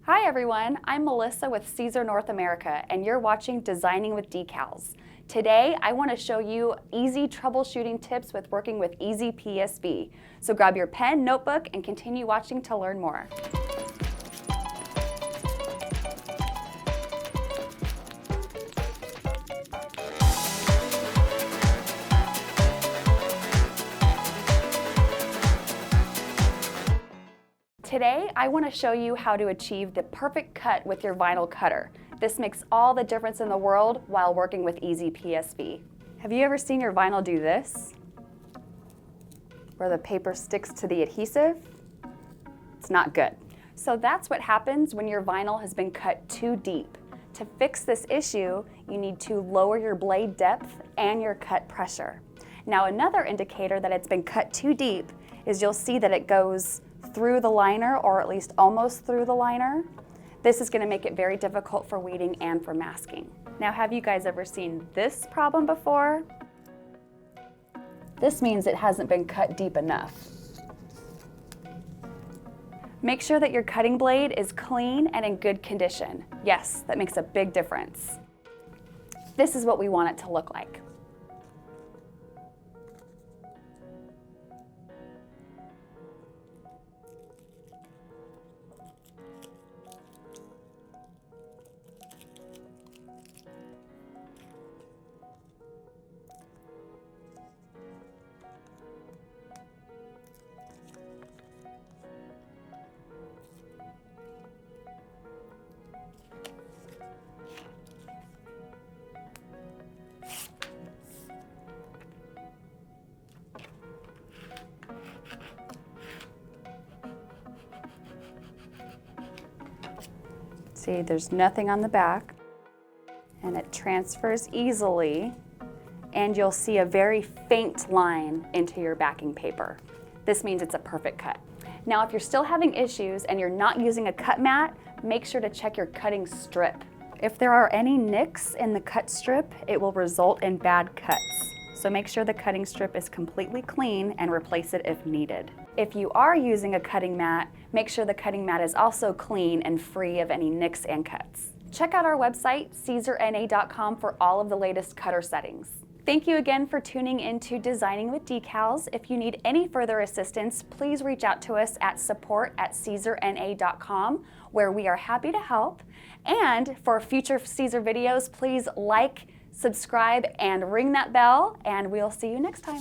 Hi everyone, I'm Melissa with Siser North America and you're watching Designing with Decals. Today I want to show you easy troubleshooting tips with working with EasyPSV. So grab your pen, notebook, and continue watching to learn more. Today, I want to show you how to achieve the perfect cut with your vinyl cutter. This makes all the difference in the world while working with EasyPSV. Have you ever seen your vinyl do this? Where the paper sticks to the adhesive? It's not good. So that's what happens when your vinyl has been cut too deep. To fix this issue, you need to lower your blade depth and your cut pressure. Now, another indicator that it's been cut too deep is you'll see that it goes through the liner, or at least almost through the liner. This is going to make it very difficult for weeding and for masking. Now, have you guys ever seen this problem before? This means it hasn't been cut deep enough. Make sure that your cutting blade is clean and in good condition. Yes, that makes a big difference. This is what we want it to look like. See, there's nothing on the back, and it transfers easily, and you'll see a very faint line into your backing paper. This means it's a perfect cut. Now, if you're still having issues and you're not using a cut mat, make sure to check your cutting strip. If there are any nicks in the cut strip, it will result in bad cuts. So make sure the cutting strip is completely clean and replace it if needed. If you are using a cutting mat, make sure the cutting mat is also clean and free of any nicks and cuts. Check out our website, SiserNA.com, for all of the latest cutter settings. Thank you again for tuning into Designing with Decals. If you need any further assistance, please reach out to us at support@SiserNA.com, where we are happy to help. And for future Siser videos, please like, subscribe, and ring that bell, and we'll see you next time.